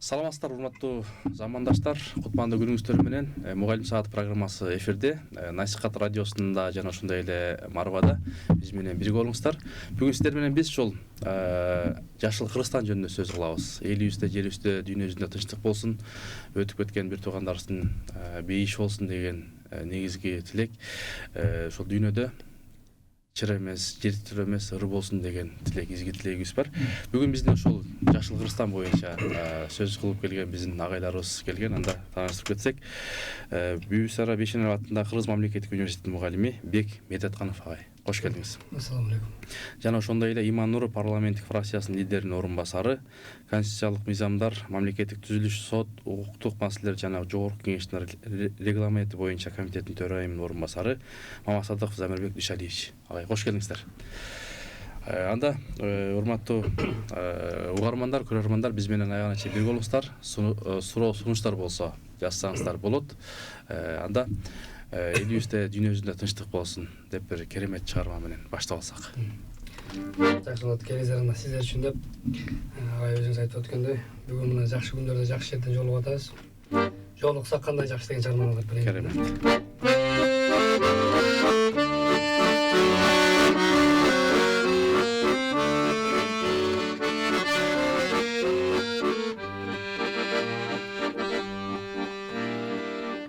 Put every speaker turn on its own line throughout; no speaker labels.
Саламатсыздар, урматтуу замандаштар. Кутмандуу күнүңүздөр менен Мугалим саат программасы эфирде. Насихат радиосунда жана ошондой эле Марвада биз менен бирге болуңуздар. Бүгүн сиздер менен биз ушул жашыл Кыргызстан жөнүндө сөз кылабыз. Элибизде, жерибизде, дүйнө жүзүндө тынчтык болсун, өтүп кеткен бир туугандарыбыздын бейиш болсун деген негизги тилек. Ошол дүйнөдө чыр эмес, жер титирөө эмес, ыры болсун деген тилек, изги тилегибиз бар. Бүгүн биздин ушул жашыл Кыргызстан боюнча сөз кылып келген биздин агайларыбыз келген. Анда тааныштырып кетсек, Бүйбүсара Бейшенов атындагы Кыргыз мамлекеттик университетинин мугалими Бек Медетканов агай. Кош келдиңиз.
Ассаламу алейкум.
Жана ошондой эле Иман Нуров парламенттик фракциясынын лидеринин орун басары, конституциялык мыйзамдар, мамлекеттик түзүлүш, сот, укуктук маселелер жана жогорку кеңештин регламенти боюнча комитеттин төрайымынын орун басары Мамасадыков Замирбек Дүйшалиевич. Агай, кош келдиңиздер. Анда урматтуу угармандар, көрөрмандар, биз менен аягына чейин бирге болуңуздар. Суроо сунуштар болсо жазсаңыздар болот. Анда элибизде, дүйнө жүзүндө тынчтык болсун деп бир керемет чыгарма менен баштап алсак.
Жакшы болот. Келесеринде сиздер үчүн деп агай өзүңүз айтып өткөндөй, бүгүн мына жакшы күндөрдө жакшы жерден жолугуп атабыз. Жолуксак кандай жакшы деген чыгарманы кылып берейин.
Керемет.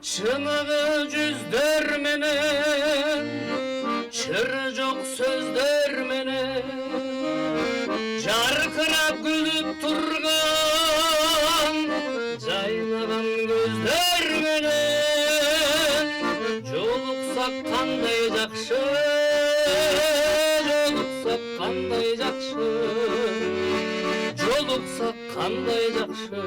Çınığı cüzdör menen, çırı jok sözdör menen, jarkırap gülüp turgan, jaynagan gözdör menen, joluksak kanday jakşı, joluksak kanday jakşı, joluksak kanday jakşı.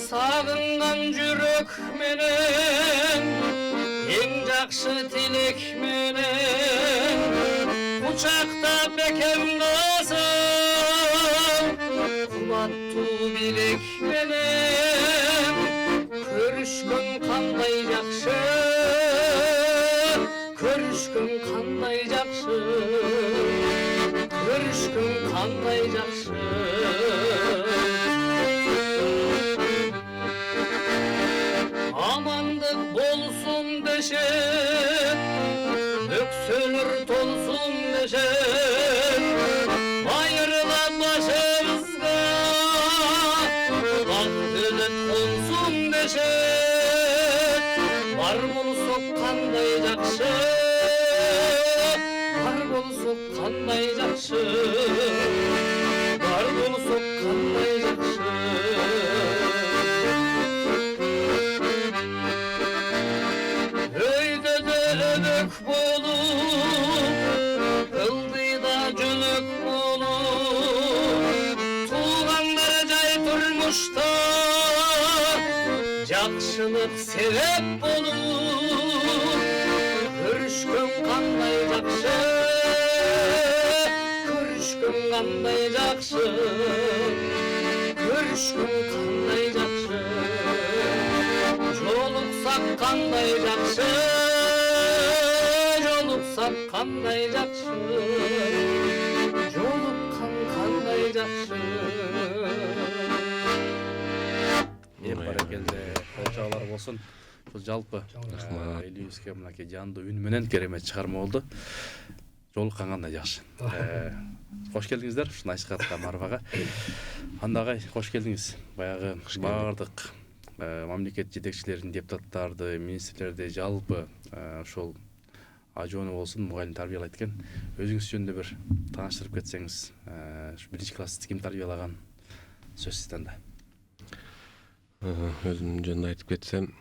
Sağıngan jürök menen, eң jakşı tilek menen, kuchaktap bekem kızım, kumattуу bilek menen, körüşkün kanday jakşı, körüşkün kanday jakşı, körüşkün kanday jakşı. Amandık bolsun deşen, öksönür tolsun deşen, bayırlap başımızga, bak dölet konsun deşen, var bolsok kanday jakşı, var bolsok kanday jakşı, var bolsok kanday jakşı. Ölük bolup, ıldıyda cülük bolup, tuğanlara jay turmuşta, jakşılık sebep bolup, körüşkün kanday jakşı, körüşkün kanday jakşı, körüşkün kanday jakşı, joluksak kanday jakşı, joluksak kanday jakşı, jolukkan kanday jakşı.
Баракелде, колчаалар болсун. Бул жалпы элибизге мынакей жандуу үн менен керемет чыгарма болду. Жолуккан кандай жакшы. Кош келдиңиздер ушу насихатка, Марвага. Анда агай, кош келдиңиз. Баягы баардык мамлекет жетекчилерин, депутаттарды, министрлерди жалпы ошол ажоону болсун мугалим тарбиялайт экен. Өзүңүз жөнүндө бир тааныштырып кетсеңиз, биринчи классты ким тарбиялаган сөз сизден.
Өзүм жөнүндө айтып кетсем,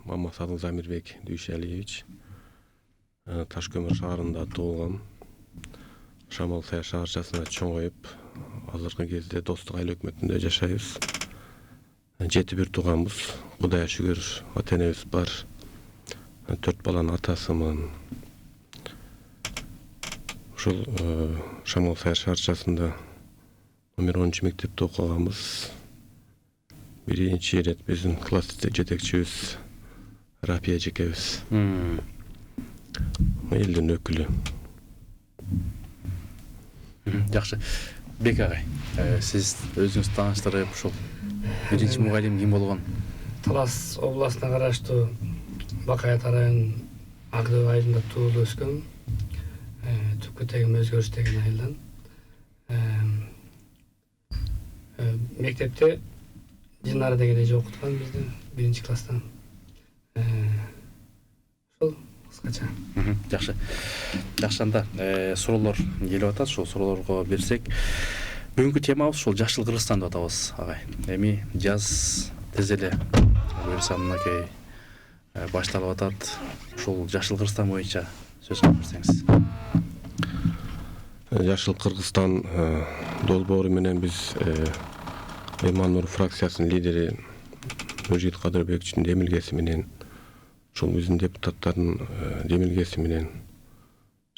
Мамасадыков Замирбек Дүйшалиевич Ташкөмүр шаарында туулган. Шамал Сая шаарчасына чоңоюп, азыркы кезде Достук айыл өкмөтүндө жашайбыз. 7 тууганбыз. Кудайга шүгүр, ата-энебиз бар. 4 баланын атасымын. Ушул Шамал Сая шаарчасында номер 10 мектепте окуганбыз. Биринчи ирет биздин класс жетекчибиз Рапия эжекебиз. Элдин өкүлү.
Жакшы. Бек агай, сиз өзүңүз тааныштырып ушул биринчи мугалим ким болгон?
Талас областына караштуу Бакаят районунун Агдөө айылында туулуп өскөн. Түпкү тегим өзгөрүш деген айылдан. Мектепте Динара деген эже окуткан бизди 1-класстан. Ошол кыскача.
Жакшы. Жакшы, анда суроолор келип атат. Ошол суроолорго берсек, бүгүнкү темабыз ушул Жашыл Кыргызстан деп атабыз, агай. Эми жаз тез эле буюрса мынакей башталып атат. Ушул Жашыл Кыргызстан боюнча сөз кылып берсеңиз.
Жашыл Кыргызстан долбоору менен биз Эманур фракциясынын лидери Нуржит Кадырбековичтин демилгеси менен, ушул биздин депутаттардын демилгеси менен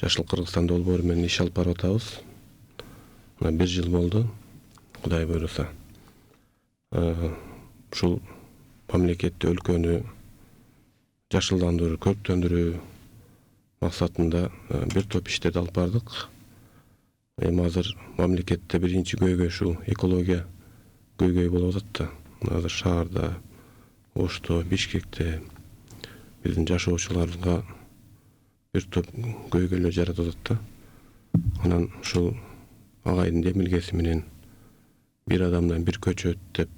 Жашыл Кыргызстан долбоору менен иш алып барып атабыз. 1 жыл болду, Кудай буйруса. Ушул мамлекетти, өлкөнү жашылдандыруу, көрктөндүрүү максатында бир топ иштерди алып бардык. Эми азыр мамлекетте биринчи көйгөй ушул экология көйгөй болуп атат да. Азыр шаарда, Ошто, Бишкекте биздин жашоочуларга бир топ көйгөйлөр жаратып атат да. Анан ушул агайдын демилгеси менен бир адамдан бир көчөт деп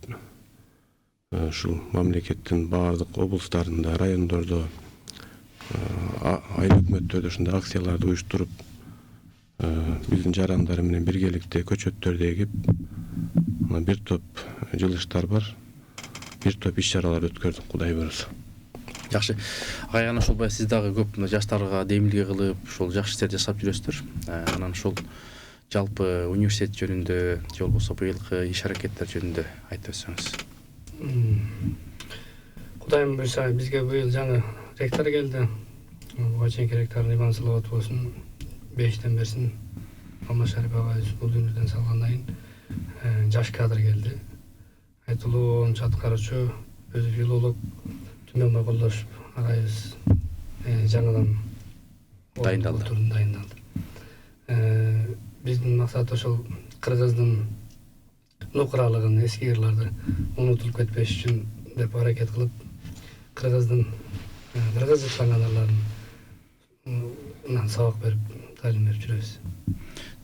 ушул мамлекеттин баардык облустарында, райондордо, айыл өкмөттөрдө ушундай акцияларды уюштуруп, биздин жарандар менен биргеликте көчөттөрдү эгип, бир топ жылыштар бар, бир топ иш-чаралар өткөрдүк, Кудай буйруса.
Жакшы. Агай, ошол баягы сиз дагы көп жаштарга демилге кылып, ушул жакшы иштер жасап жүрөсүздөр. Анан ушул жалпы университет жөнүндө, же болбосо быйылкы иш-аракеттер жөнүндө айтып өтсөңүз.
Кудайым буйруса бизге быйыл жаңы ректор келди. Буга чейинки ректордун Иван Салават болсун, 5-тен берсин. Алмашарып агай бул дүйнөдөн салгандан кийин жаш кадр келди. Айтылуу ончо аткаруучу, өзү филолог Түмөнбай Колдошев агайыбыз жаңыдан дайындалды. Биздин максат ошол кыргыздын нукуралыгын, эски ырларды унутулуп кетпеш үчүн деп аракет кылып, кыргызчаланган ырларын сабак берип, талим берип жүрөбүз.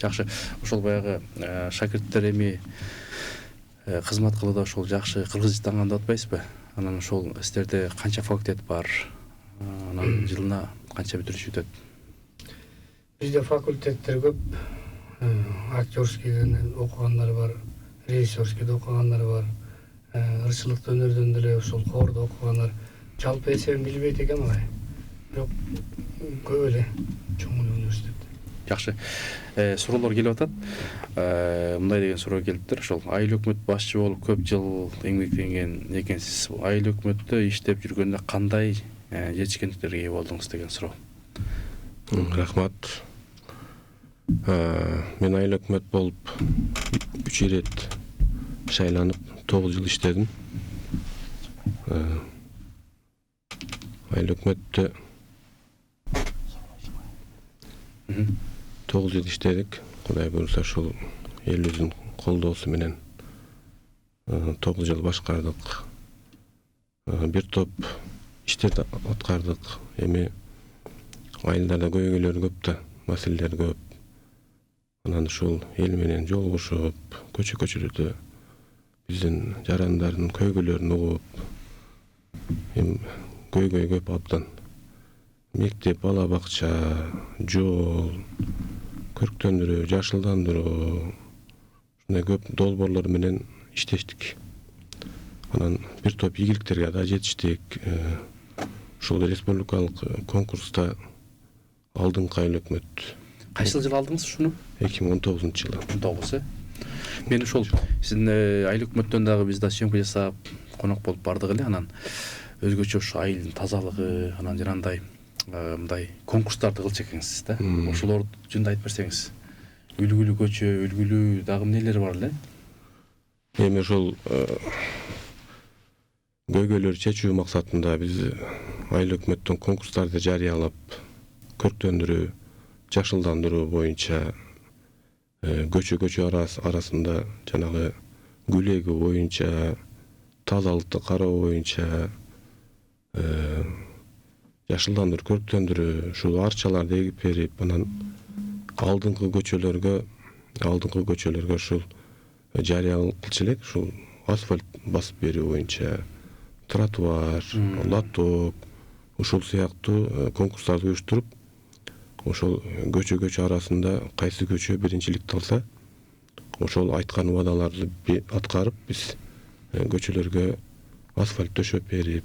Жакшы. Ошол баягы шакирттер эми кызмат кылууда ошол жакшы кыргызчаланган деп атпайсызбы? Анан ошол сиздерде канча факультет бар? Анан жылына канча бүтүрүүчү өтөт?
Бизде факультеттер көп. Актёрскийден окугандар бар, режиссерскийде окугандар бар, ырчылыкты өнөрдөн деле ошол хордо окугандар. Жалпы эсебин билбейт экем агай. Бирок көп эле чоң университет.
Жакшы. Суроолор келип атат. Мындай деген суроо келиптир. Ошол айыл өкмөт башчы болуп көп жыл эмгектенген экенсиз. Айыл өкмөттө иштеп жүргөндө кандай жетишкендиктерге ээ болдуңуз деген суроо.
Рахмат. Мен айыл өкмөт болуп 3 ирет шайланып 9 жыл иштедим. Айыл өкмөттө 9 жыл иштедик. Кудай буйруса ушул элибиздин колдоосу менен 9 жыл башкардык. Бир топ иштерди аткардык. Эми айылдарда көйгөйлөр көп да, маселелер көп. Анан ушул эл менен жолугушуп, көчө-көчөлөрдө биздин жарандардын көйгөйлөрүн угуп, эми көйгөй көп абдан. Мектеп, бала бакча, жол, көрктөндүрүү, жашылдандыруу, ушундай көп долбоорлор менен иштештик. Анан бир топ ийгиликтерге да жетиштик. Ушул республикалык конкурста алдыңкы айыл өкмөт.
Кайсы жыл алдыңыз ушуну?
2019-жылы.
19, Мен ушул сиздин айыл өкмөттөн дагы биз да съемка жасап, конок болуп бардык эле. Анан өзгөчө ушу айылдын тазалыгы, анан жанагындай мындай конкурстарды кылчу экенсиз да. Ошолор жөнүндө айтып берсеңиз. Үлгүлүү көчө, үлгүлүү дагы эмнелер бар эле?
Эми ушул көйгөйлөрдү чечүү максатында биз айыл өкмөттөн конкурстарды жарыялап, көрктөндүрүү, жашылдандыруу боюнча көчө арасында жанагы гүлеги боюнча, тазалыкты кароо боюнча, жашылдандыруу, көрктөндүрүү, ушул арчаларды эгип берип, анан алдыңкы көчөлөргө ушул жарыя кылчу элек, ушул асфальт басып берүү боюнча, тротуар, лоток, ушул сыяктуу конкурстарды уюштуруп, ошол көчө арасында кайсы көчө биринчиликти алса, ошол айткан убадаларды аткарып, биз көчөлөргө асфальт төшөп берип,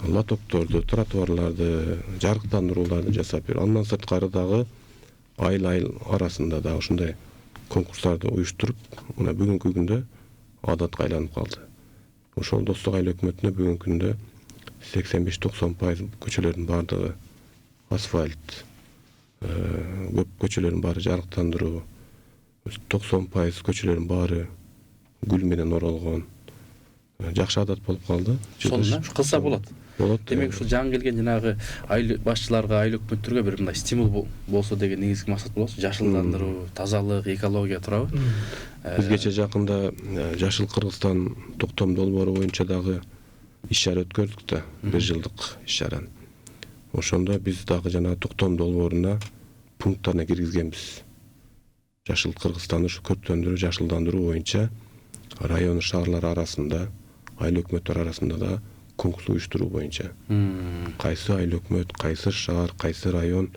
лотокторду, тротуарларды, жарыктандырууларды жасап берип, андан сырткары дагы айыл арасында да ушундай конкурстарды уюштуруп, мына бүгүнкү күндө адатка айланып калды. Ошол Достук айыл өкмөтүнө бүгүнкү күндө 85-90% көчөлөрдүн бардыгы асфальт, көп көчөлөрдүн баары жарыктандыруу, 90% көчөлөрдүн баары гүл менен оролгон. Жакшы адат болуп калды.
Ошону кылса болот. Демек ушул жаңы келген жанагы айыл башчыларга, айыл өкмөттөргө бир мындай стимул болсо деген негизги максат болот. Жашылдандыруу, тазалык, экология туурабы?
Бизгече жакында Жашыл Кыргызстан токтом долбоору боюнча дагы иш-чара өткөрдүк да, 1 жылдык иш-чараны. Ошондо биз дагы жана токтом долбооруна пункттарына киргизгенбиз. Жашыл Кыргызстанды ушу көрктөндүрүү, жашылдандыруу боюнча район шаарлар арасында, айыл өкмөттөр арасында да конкурс уюштуруу боюнча. Кайсы айыл өкмөт, кайсы шаар, кайсы район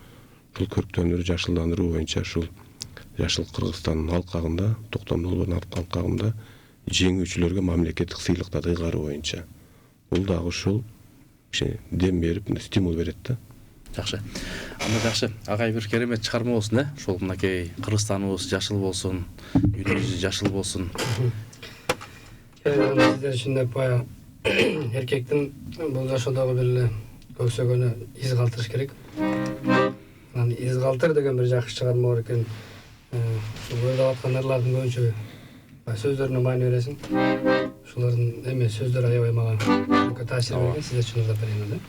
ушул көрктөндүрүү, жашылдандыруу боюнча ушул Жашыл Кыргызстандын алкагында, токтом долбоорунун алкагында жеңүүчүлөргө мамлекеттик сыйлыктарды ыйгаруу боюнча. Бул дагы ушул дем берип, стимул берет да.
Жакшы. Анда жакшы. Агай бир керемет чыгарма болсун, ошол мынакей Кыргызстаныбыз жашыл болсун, үйүбүз жашыл болсун.
Сиздер ушундай баягы эркектин бул жашоодогу бир эле көксөгөнү из калтырыш керек. Анан из калтыр деген бир жакшы чыгарма бар экен. Ушул аткан ырлардын көбүнчө сөздөрүнө маани бересиң. Ушулардын эме сөздөрү аябай мага таасир берген. Сиздер үчүн ырдап берейин да.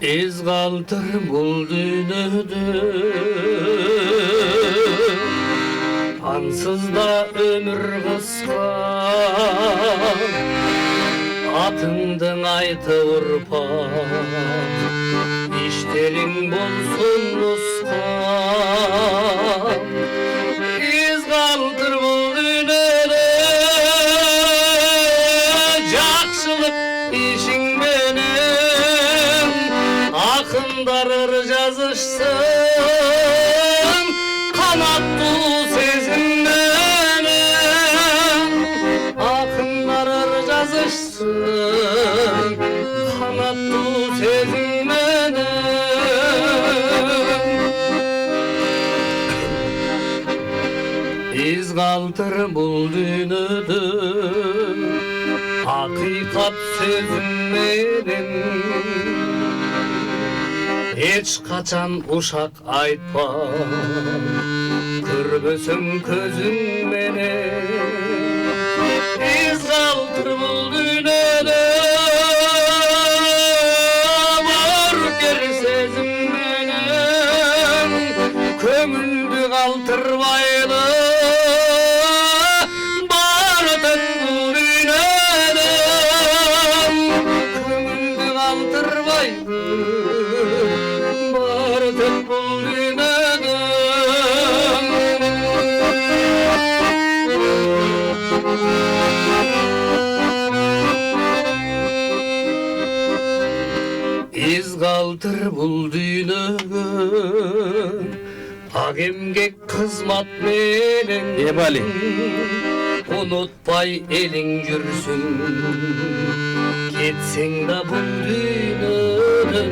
Из калтыр бул дүйнөдө, ансыз да өмүр кыска. Атыңдың айтып урпак, иштериң болсун нускан. Из калтыр бул дүйнөдө, жакшылык ишиң менен акындар ыр жазышсын, канаттуу сезим менен. Акындар ыр жазышсын, канаттуу сезим менен. Из калтыр бул дүйнөдө, акыйкат сөзүм менен. Эч качан ушак айтпа, көрбөсөм көзүң менен. Из калтыр бул дүйнөдө, боркер сезим менен. Көңүлдү калтырбайлы, бар өтөт бул дүйнөдө. Көңүлдү калтырбайлы, из калтыр бул дүйнөгө, ак эмгек кызмат менен.
Эбали.
Унутпай элиң жүрсүн, кетсең да бул дүйнөдөн.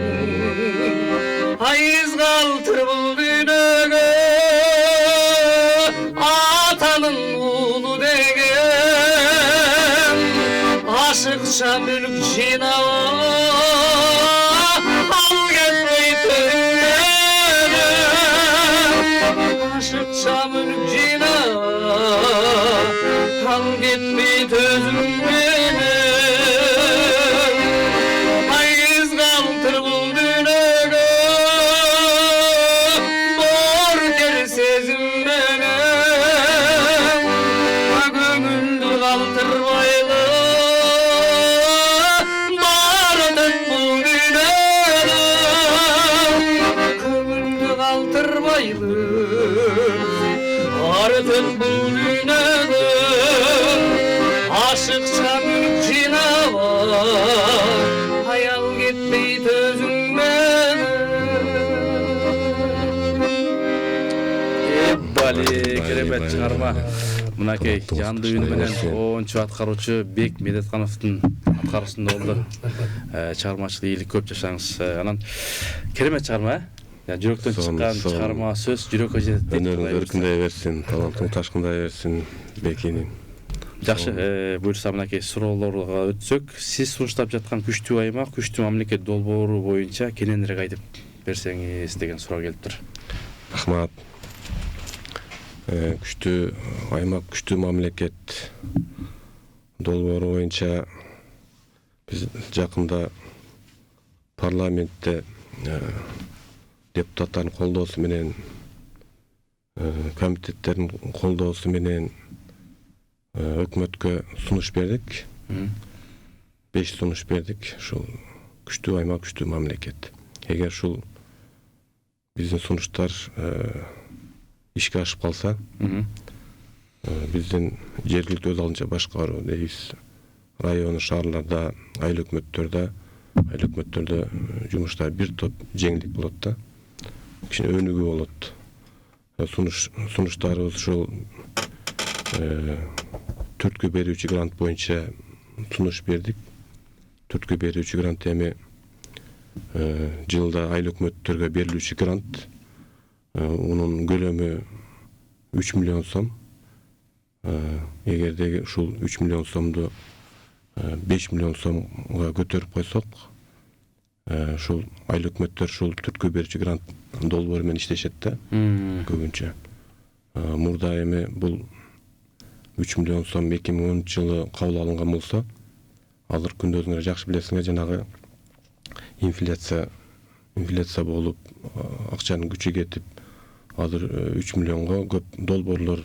Из калтыр бул дүйнөгө, атанын уулу деген. Aşıkça mülk jinav al gelmey tözümden. Aşıkça mülk jinav al gitmey tözümden. Ayız kaltır bul dünögö bor der sezim benem. Gömüldü kaltırmaylı barıdın bul dünögö. Gömüldü kaltırmaylı barıdın bul dünögö. Aşıkça mülk jinava hayal gitmey tözümden.
Бали керемет чыгарма. Мынакей жанды үн менен оончу аткаруучу Бек Медеткановдун аткаруусунда болду. Чыгармачылык ийгилик көп жашаңыз. Анан керемет чыгарма, жүрөктөн чыккан чыгарма сөз жүрөккө жетет.
Өнөрүң өркүндөй берсин, талантың ташкындай берсин Бекинин.
Жакшы, буюрса мынакей суроолорго өтсөк, сиз сунуштап жаткан күчтүү аймак, күчтүү мамлекет долбоору боюнча кененирээк айтып берсеңиз деген суроо келиптир.
Рахмат. Күчтүү аймак, күчтүү мамлекет долбоору боюнча биз жакында парламентте депутаттардын колдоосу менен, комитеттердин колдоосу менен өкмөткө сунуш бердик. 5 сунуш бердик. Ушул күчтүү аймак, күчтүү мамлекет. Эгер ушул биздин сунуштар ишке ашып калса, биздин жергиликтүү өз алдынча башкаруу дейбиз. Район, шаарларда, айыл өкмөттөрдө жумуштар бир топ жеңилдик болот да. Кичине өнүгүү болот. Сунуштарыбыз ушул төрткө берүүчү грант боюнча сунуш бердик. Төрткө берүүчү грант эми жылда айыл өкмөттөргө берилүүчү грант. Унун көлөмү 3 миллион сом. Эгерде ушул 3 миллион сомду 5 миллион сомго көтөрүп койсок, ушул айыл өкмөттөр ушул төрткө берүүчү грант долбоору менен иштешет да көбүнчө. Мурда эми бул 3 миллион сом 2010 жылы кабыл алынган болсо, азыр күндө өзүңөр жакшы билесиңер, жанагы инфляция болуп, акчанын күчү кетип, азыр 3 миллионго көп долбоорлор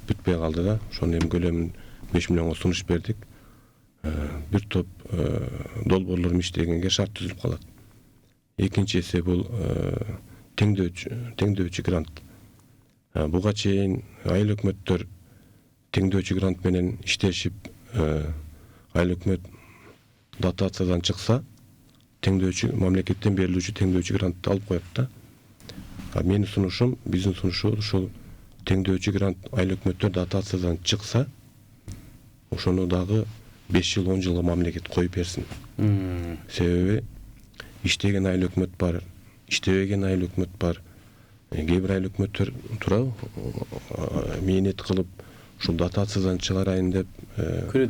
бүтпөй калды да. Ошонун эми көлөмүн 5 миллионго сунуш бердик. Бир топ долбоорлор иштегенге шарт түзүлүп калат. Экинчиси бул теңдөөчү грант. Буга чейин айыл өкмөттөр теңдөөчү грант менен иштешип, айыл өкмөт дотациядан чыкса, мамлекеттен берилүүчү теңдөөчү грантты алып коет да. Менин сунушум, биздин сунушубуз ушул теңдөөчү грант айыл өкмөттөр дотациядан чыкса, ошону дагы 5 жыл 10 жылга мамлекет коюп берсин. Себеби иштеген айыл өкмөт бар, иштебеген айыл өкмөт бар. Кээ бир айыл өкмөттөр тура мээнет кылып, ушул дотациядан чыгарайын деп күнү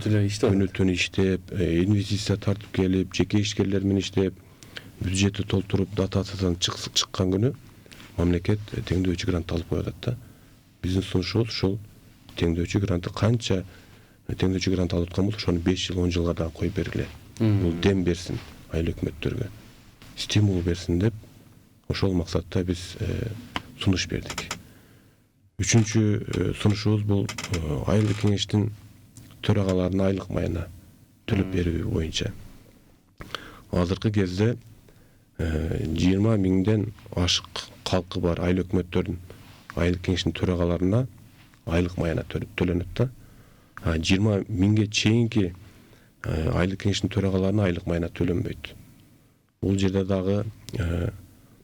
түнү иштеп, инвестиция тартып келип, жеке ишкерлер менен иштеп, бюджетти толтуруп дотациядан чыккан күнү мамлекет теңдөөчү грант алып коюп атат да. Биздин сунушубуз ушул теңдөөчү грантты канча теңдөөчү грант алып аткан болсо, ошону 5 жыл 10 жылга да коюп бергиле. Бул дем берсин айыл өкмөттөргө, стимул берсин деп, ошол максатта биз сунуш бердик. Үчүнчү сунушубуз бул айылдык кеңештин төрагаларына айлык майына төлөп берүү боюнча. Азыркы кезде 20 миңден ашык калкы бар айыл өкмөттөрдүн айылдык кеңештин төрагаларына айлык майына төлөнөт да. 20 миңге чейинки айылдык кеңештин төрагаларына айлык майына төлөнбөйт. Бул жерде дагы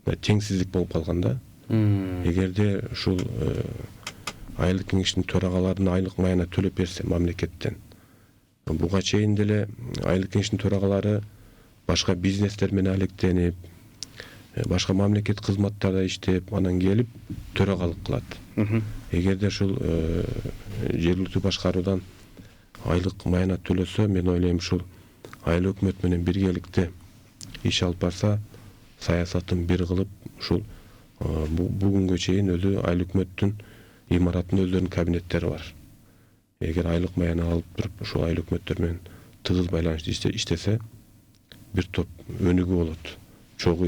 теңсиздик болуп калган да. Эгерде ушул айылдык кеңештин төрагаларына айлык майына төлөп берсе мамлекеттен, буга чейин деле айылдык кеңештин төрагалары башка бизнестер менен алектенип, башка мамлекет кызматтарда иштеп, анан келип төрагалык кылат. Эгерде ушул жергиликтүү башкаруудан айлык майына төлөсө, мен ойлойм ушул айыл өкмөт менен биргеликте иш алып барса, саясатын бир кылып, ушул бүгүнгө чейин өзү айыл өкмөттүн имаратында өздөрүнүн кабинеттери бар. Эгер айлык маяны алып туруп, ушул айыл өкмөттөр менен тыгыз байланышта иштесе, бир топ өнүгүү болот. Чогуу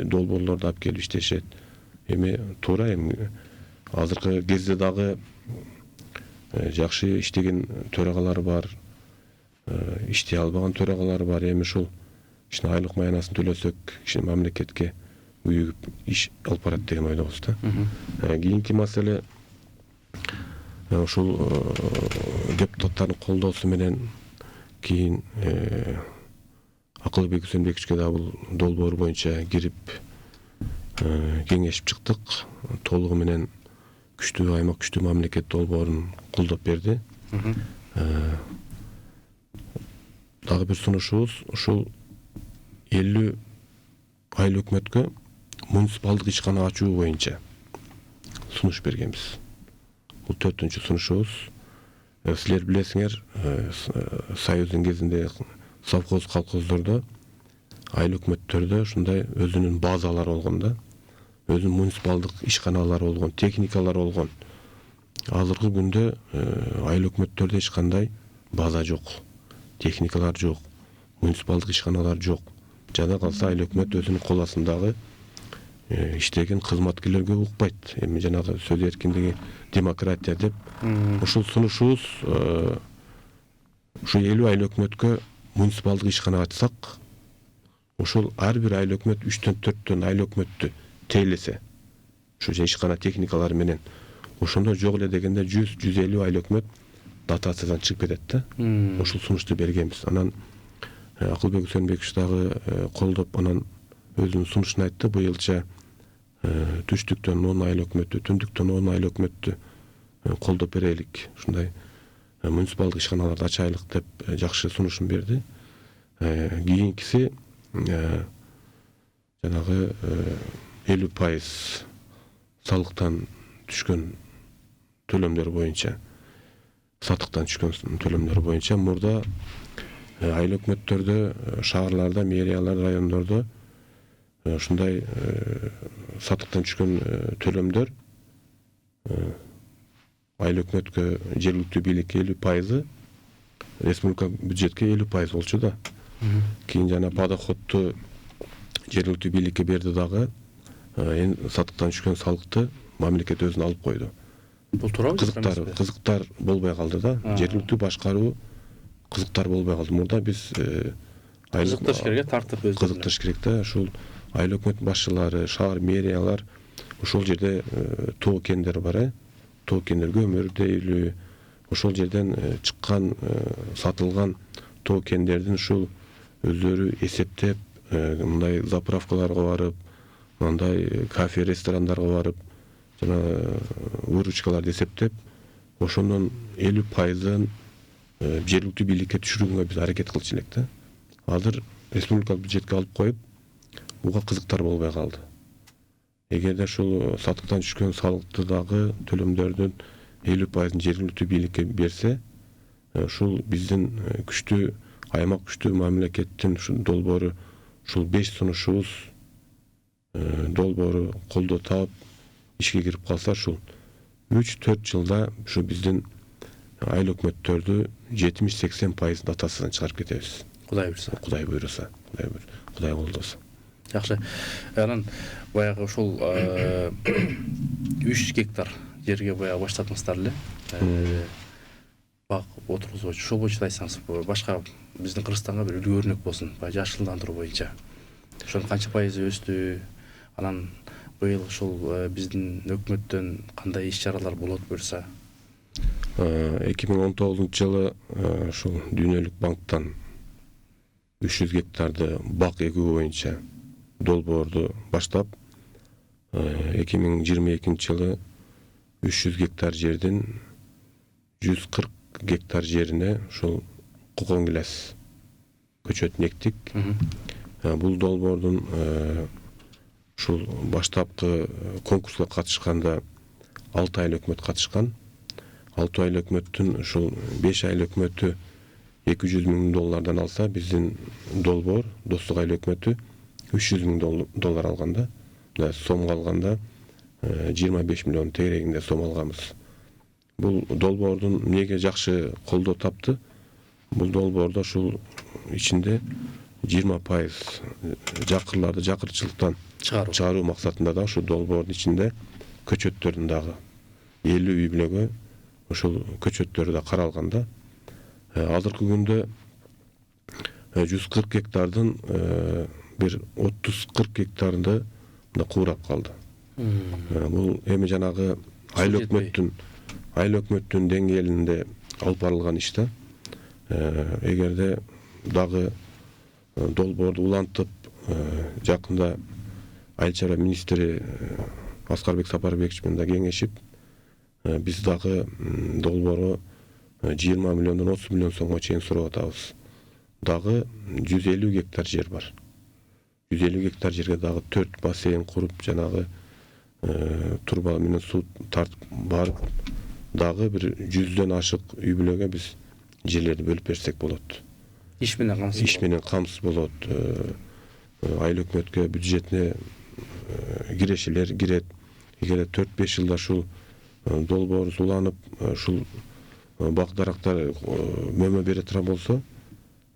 долбоорлорду алып келип иштешет. Эми туура, эми азыркы кезде дагы жакшы иштеген төрагалар бар, иштей албаган төрагалар бар. Эми ушул кичине айлык маянасын төлөсөк, кичине мамлекетке үйүгүп иш алып барат деген ойдобуз да. Кийинки маселе ушул депутаттардын колдоосу менен кийин Акылбек Үсөнбековичке да бул долбоор боюнча кирип кеңешип чыктык. Толугу менен күчтүү аймак, күчтүү мамлекет долбоорун колдоп берди. Дагы бир сунушубуз ушул 50 айыл өкмөткө муниципалдык ишкана ачуу боюнча сунуш бергенбиз. Бул 4-чү сунушубуз. Силер билесиңер, Союздун кезинде совхоз колхоздордо, айыл өкмөттөрдө ушундай өзүнүн базалары болгон да, өзүнүн муниципалдык ишканалары болгон, техникалары болгон. Азыркы күндө айыл өкмөттөрдө эч кандай база жок, техникалар жок, муниципалдык ишканалар жок. Жада калса айыл өкмөт өзүнүн кол астындагы иштеген кызматкерлерге укпайт. Эми жанагы сөз эркиндиги, демократия деп ушул сунушубуз, ушу 50 айыл өкмөткө муниципалдык ишкана ачсак, ушул ар бир айыл өкмөт 3-4 айыл өкмөттү тейлесе, ушу ишкана техникалары менен, ошондо жок эле дегенде 100-150 айыл өкмөт дотациядан чыгып кетет да. Ушул сунушту бергенбиз. Анан Акылбек Үсөнбекович дагы колдоп, анан өзүнүн сунушун айтты. Быйылча түштүктөн 10 айыл өкмөттү, түндүктөн 10 айыл өкмөттү колдоп берелик. Ушундай муниципалдык ишканаларды ачайлык деп жакшы сунушун берди. Кийинкиси жанагы 50% салыктан түшкөн төлөмдөр боюнча, сатыктан түшкөн төлөмдөр боюнча мурда айыл өкмөттөрдө, шаарларда, мэриялар, райондордо ушундай сатыктан түшкөн төлөмдөр айыл өкмөткө, жергиликтүү бийликке 50%, республика бюджетке 50% болчу да. Кийин жана подоходду жергиликтүү бийликке берди дагы, сатыктан түшкөн салыкты мамлекет өзүнө алып койду.
Бул туурабы?
Кызыктар болбой калды да. Жергиликтүү башкаруу кызыктар болбой калды. Мурда биз
кызыктырыш керек, тартып өзү.
Кызыктырыш керек да. Ушул айыл өкмөт башчылары, шаар мэриялар ошол жерде тоо кендер бар, тоо кендер көмүр дейлүү, ошол жерден чыккан, сатылган тоо кендердин ушул өздөрү эсептеп, мындай заправкаларга барып, мындай кафе, ресторандарга барып, жана выручкаларды эсептеп, ошондон 50%-ын жергиликтүү бийликке түшүрүүгө биз аракет кылчу элек да. Азыр республикалык бюджетке алып коюп, буга кызыктар болбой калды. Эгерде ушул сатыктан түшкөн салыкты дагы төлөмдөрдүн 50%-ын жергиликтүү бийликке берсе, ушул биздин күчтүү аймак, күчтүү мамлекеттин ушул долбоору, ушул 5 сунушубуз долбоору колдоо таап ишке кирип калса, ушул 3-4 жылда ушу биздин айыл өкмөттөрдү 70-80% дотациядан чыгарып кетебиз.
Кудай буйруса.
Кудай буйруса. Кудай колдосо.
Жакшы. Анан баягы ушул 3 гектар жерге баягы баштадыңыздар эле. Бак отургузбойчу. Ошол боюнча айтсаңыз, башка биздин Кыргызстанга бир үлгү өрнөк болсун, баягы жашылдандыруу боюнча. Ошонун канча пайызы өстү? Анан быйыл ушул биздин өкмөттөн кандай иш-чаралар болот буюрса?
2019-жылы ушул Дүйнөлүк банктан 300 гектарды бак эгүү боюнча долбоорду баштап, 2022-жылы 300 гектар жердин 140 гектар жерине ушул кокоңгилес көчөтүн эктик. Бул долбоордун ушул баштапкы конкурска катышканда 6 айыл өкмөт катышкан. 6 айыл өкмөттүн ушул 5 айыл өкмөтү 200 миң доллардан алса, биздин долбоор Достук айыл өкмөтү 300 миң доллар алганда, сомго алганда 25 миллион тегерегинде сом алганбыз. Бул долбоордун эмнеге жакшы колдоо тапты? Бул долбоордо ушул ичинде 20% жакырларды жакырчылыктан чыгаруу максатында да ушул долбоордун ичинде көчөттөрдүн дагы 50 үй бүлөгө ушул көчөттөрү да каралганда, азыркы күндө 140 гектардын бир 30-40 гектарында куурап калды. Бул эми жанагы айыл өкмөттүн деңгээлинде алып барылган иш да. Эгерде дагы долбоорду улантып, жакында айыл чарба министри Аскарбек Сапарбекович менен да кеңешип, биз дагы долбоорго 20 миллиондон 30 миллион сомго чейин сурап атабыз. Дагы 150 гектар жер бар. 150 гектар жерге дагы 4 бассейн куруп, жанагы турба менен суу тартып барып, дагы бир 100дөн ашык үй бүлөгө биз жерлерди бөлүп берсек болот.
Иш менен камсыз болот. Айыл өкмөткө бюджетине кирешелер кирет. Эгер 4-5 жылда ушул долбоор суланып, ушул бак дарактар мөмө бере турган болсо,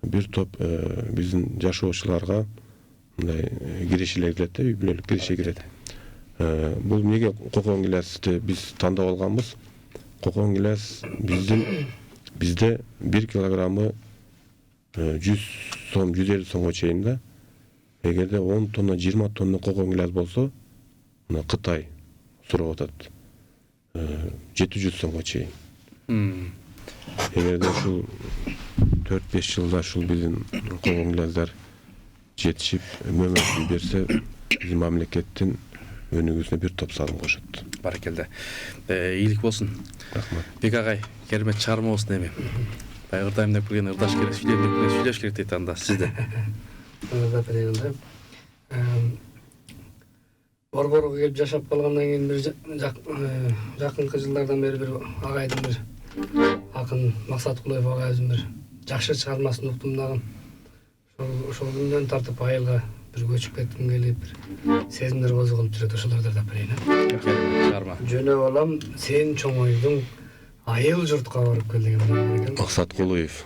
бир топ биздин жашоочуларга мындай кирешелер кирет да, үй бүлөлүк киреше кирет. Бул эмнеге кокон гилясты биз тандап алганбыз? Кокон гиляс бизде 1 килограммы 100 сом, 150 сомго чейин да. Эгерде 10 тонна, 20 тонна кокон гиляс болсо, мына Кытай сурап атат. 700 сомго чейин. Эгерде ушул 4-5 жылда ушул биздин кокон гилясдар жетишип, мөмөсүн берсе, биздин мамлекеттин өнүгүүсүнө бир топ салым кошот. Баракелде. Ийгилик болсун.
Рахмат.
Бек агай, керемет чыгарма болсун эми. Ырдайм деп келген ырдаш керек, сүйлөш керек дейт анда сизде.
Да берегенде. Борборго келип жашап калгандан кийин бир жакынкы жылдардан бери бир агайдын бир акын Максат Кулаев агайыбыздын бир жакшы чыгармасын уктум дагы. Ошол күндөн тартып айылга бир көчүп кетким келип, бир сезимдер козголуп жүрөт, ошолорду да берейин.
Чыгарма.
Жөнөп алам, сен чоңойдуң, айыл журтка барып кел деген бар экен.
Максат Кулаев.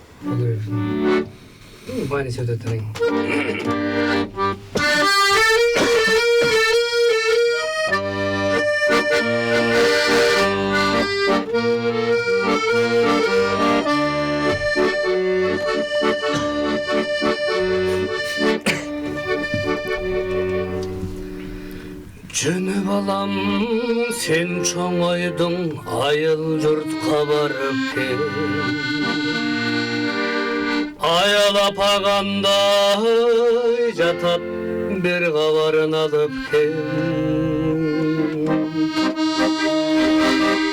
Майнис өтө терең. Жөнөп алам, сен чоңойдуң, айыл журтка барып кел. Аялап агандай жатат, бир кабарын алып кел.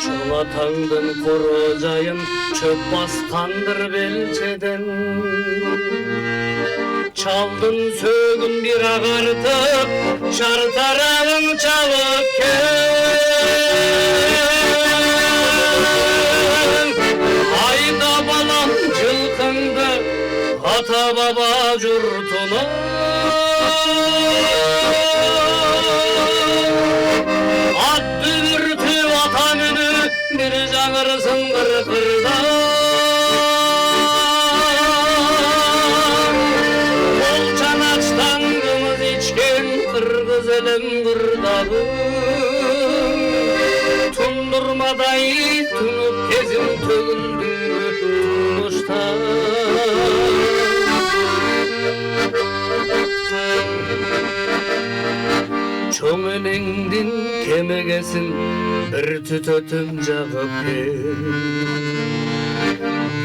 Чоң атаңдын коро жайын чөп баскандыр белчеден. Çaldın sögün bir ağartıp, şartarağın çalıp gel. Ayda balam cılkındı, ata baba jurtuna. At dübürtü ata münü, bir жаңырсın kırkırda. Kırgızelim kırdağı Tundurmaday tunup kezim tөгüldü Tunduşta Çoğ enеңдin kemegesin Bir tütötüm jagıp gel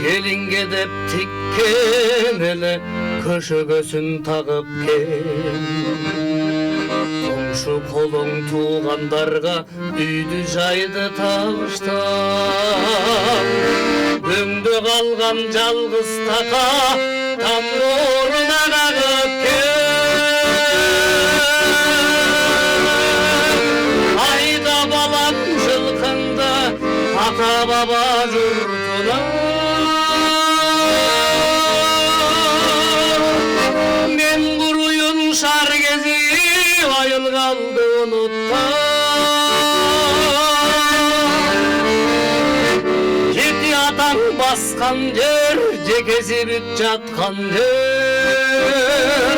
Gelinge dep tikken ele Köşögösün tagıp gel Şu kolun tuğandarga üydü jaydı tağışta Öңdö kalgan жалгыз taka tam oruna kagıp gel Ayda balam jılkındı ata baba jurtuna басқан жер, жекесі бүт жатқан жер.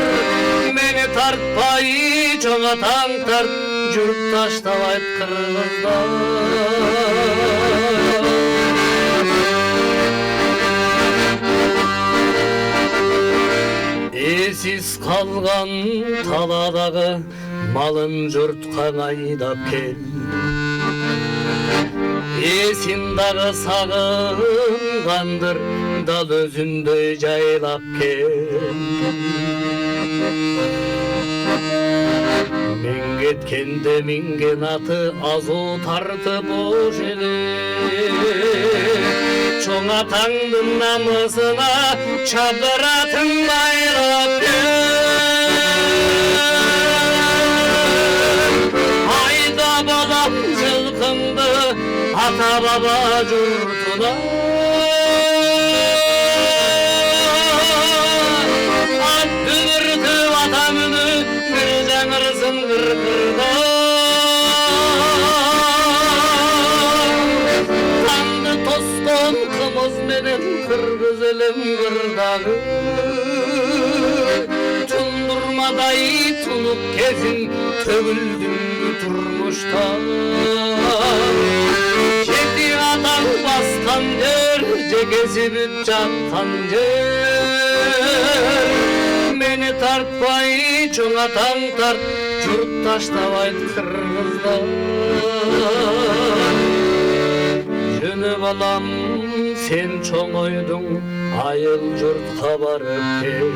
Мені тартпай жоңатаң тарт, жұрт таштабайт қырғыздар. Есіз қалған таладағы малын жұртқа қайдап кел. Есін дағы сағынғандыр, дал өзүндөй жайлап кел. Мен кеткенде минген аты азу тартып бош эле. Чоң атаңдын намысына чабдыратын байлап кел. Айда балам жылқыңды ата баба жұртына. Ат дүбіртіп ата мүні бір жаңырсын қырқырда. Таңды тосқан қымыз менен қырғыз елім қырдағы. Тұндырмадай тұнып кезін төгілдің тұрмышта. Жеті атаң басқан жер, жекесі бүт жатқан жер. Мені тартпай чоң атаң тарт, жұрт таштабайт қырғыздар. Жөні балам, сен чоң ойдың, айыл жұртқа барып кел.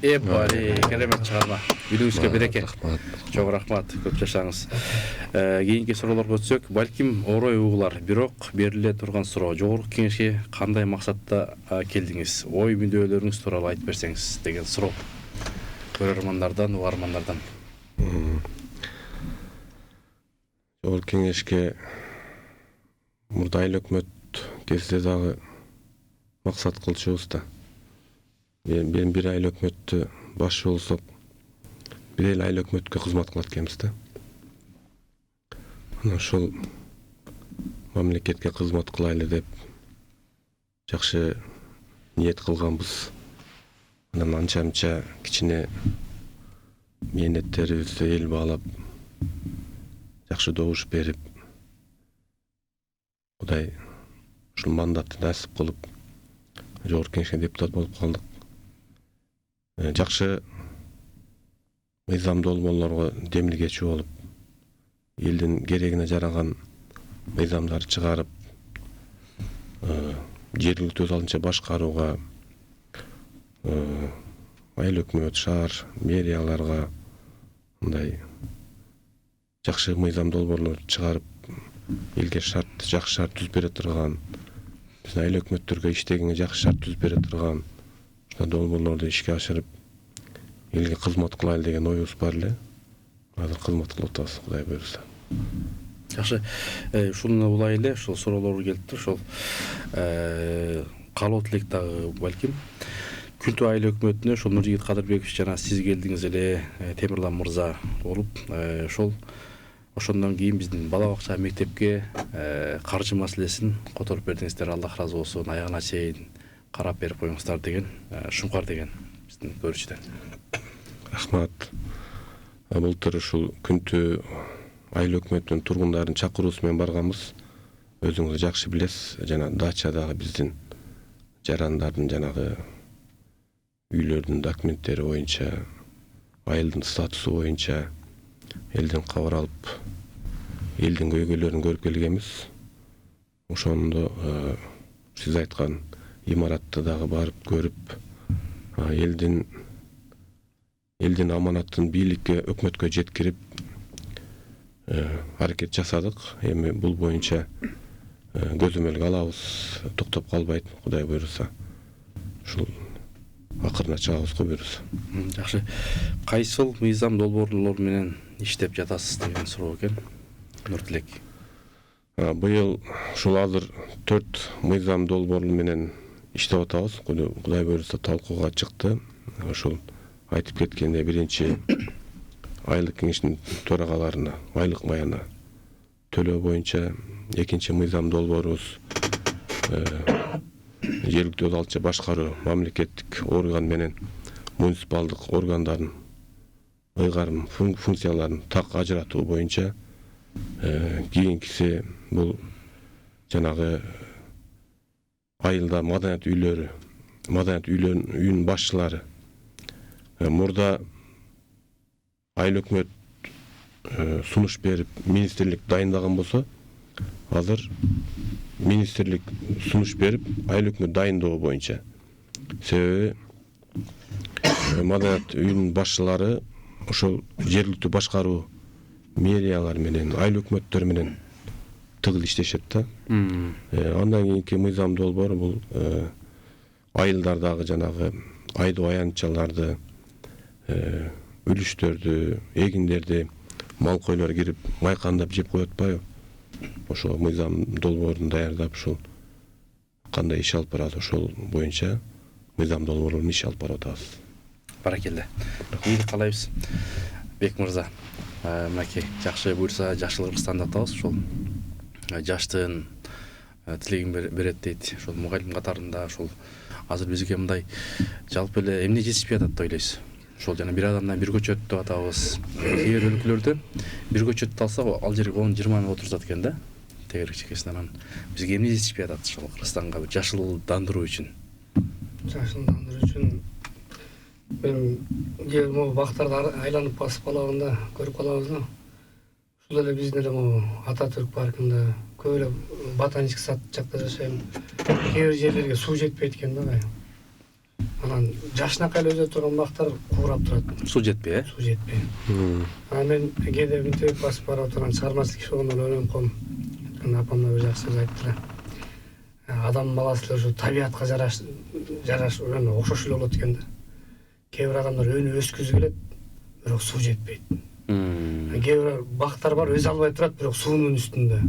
Бари, керемет чыгарма. Үйдүңүзгө береке. Чоң рахмат, көп жашаңыз. Кийинки суроолорго өтсөк, балким орой угулар, бирок бериле турган суроо. Жогорку кеңешке кандай максатта келдиңиз? Ой мүндөөлөрүңүз тууралуу айтып берсеңиз деген суроо. Көрөрмандардан, угармандардан.
Жогорку кеңешке мурда айыл өкмөт кезде дагы максат кылчубуз да. Мен bir айыл өкмөттү башчы болсок, бир эл айыл өкмөткө кызмат кылат экенбиз да. Ошол мамлекетке кызмат кылайлы деп жакшы ниет кылганбыз. Анан анча-мынча кичине мээнеттерибизди эл баалап, жакшы добуш берип, Кудай ушул мандатты насип кылып, жогорку кеңешке депутат болуп калдык. Жакшы мыйзам долбоорлорго демилгечи болуп, элдин керегине жараган мыйзамдарды чыгарып, жергиликтүү өз алдынча башкарууга, айыл өкмөт, шаар, мэрияларга мындай жакшы мыйзам долбоорлорду чыгарып, элге жакшы шарт түзүп бере турган, биздин айыл өкмөттөргө иштегенге жакшы шарт түзүп бере турган долбоорлорду ишке ашырып, элге кызмат кылайлы деген оюбуз бар эле. Азыр кызмат кылып атабыз, Кудай буйруса.
Жакшы, ушуну улай эле, ушул суроолор келиптир, ошол каалоо тилек дагы балким. Күлтүү айыл өкмөтүнө ошол Нуржигит Кадырбекович жана сиз келдиңиз эле, Темирлан мырза болуп, ошондон кийин биздин бала бакча мектепке каржы маселесин которуп бердиңиздер. Аллах ыраазы болсун, аягына чейин карап берип коюңуздар деген, Шумкар деген биздин көрүүчүдөн.
Рахмат. Былтыр ушул Күнтүү айыл өкмөтүнүн тургундарын чакыруусу менен барганбыз. Өзүңүз жакшы билесиз, жана дачадагы биздин жарандардын жанагы үйлөрдүн документтери боюнча, айылдын статусу боюнча элден кабар алып, элдин көйгөйлөрүн көрүп келгенбиз. Ошондо сиз айткан имаратты дагы барып көрүп, элдин аманатын бийликке, өкмөткө жеткирип аракет жасадык. Эми бул боюнча көзөмөлгө алабыз, токтоп калбайт, Кудай буйруса. Ушул акырына чыгабыз го буйруса.
Жакшы. Кайсыл мыйзам долбоорлор менен иштеп жатасыз деген суроо экен. Нуртилек.
Быйыл ушул азыр 4 мыйзам долбоору менен иштеп атабыз. Кудай буйруса талкууга чыкты. Ошол айтып кеткендей биринчи айылдык кеңештин төрагаларына айлык баяны төлөө боюнча экинчи мыйзам долбоорубуз жергиликтүү өз алдынча башкаруу мамлекеттик орган менен муниципалдык органдардын ыйгарым функцияларын так ажыратуу боюнча кийинкиси бул жанагы айылда маданият үйүнүн башчылары мурда айыл өкмөт сунуш берип министрлик дайындаган болсо азыр министрлик сунуш берип айыл өкмөт дайындоо боюнча. Себеби маданият үйүнүн башчылары ошол жергиликтүү башкаруу мэриялар менен айыл өкмөттөр менен тыгыл иштешет да. Андан кийинки мыйзам долбоор бул айылдардагы жанагы айдоо аянтчаларды, үлүштөрдү, эгиндерди мал койлор кирип майкандап жеп коет атпайбы? Ошол мыйзам долбоорун даярдап ушул кандай иш алып барат, ошол боюнча мыйзам долбоорлорун иш алып барып атабыз.
Баракелде. Ийгилик каалайбыз. Бек мырза, мынакей жакшы буйрса жакшылык стандарттабыз. Ошол жаштын тилегин берет дейт. Ошол мугалим катарында ошол азыр бизге мындай жалпы эле эмне жетишпей атат деп ойлойсуз? Ошол жана бир адамдан бир көчөт деп атабыз. Кээ бир өлкөлөрдө бир көчөттү алсак ал жерге 10-20 отурузат экен да. Тегерек чекесинен анан бизге эмне жетишпей атат ошол Кыргызстанга бир жашылдандыруу үчүн?
Жашылдандыруу үчүн мен кээ бир могу бактарды айланып басып калабында көрүп калабыз да. Ушул эле биздин эле могу Ататүрк паркында көп эле ботанический сад жакта жашайм. Кээ бир жерлерге суу жетпейт экен да. Анан жашынакай эле өзө турган бактар куурап турат.
Суу жетпей,
Суу жетпей. Анан мен кээде мынтип басып барып турган чыгармачылык иш болгондон ойлонуп калдым. Апам да бир жакшы сөз айттылар. Адам баласы эле ушу табиятка жараш окшош эле болот экен да. Кээ бир адамдар өнү өскүзү келет, бирок суу жетпейт. Кээ бир бактар бар, өз албай турат, бирок суунун үстүндө.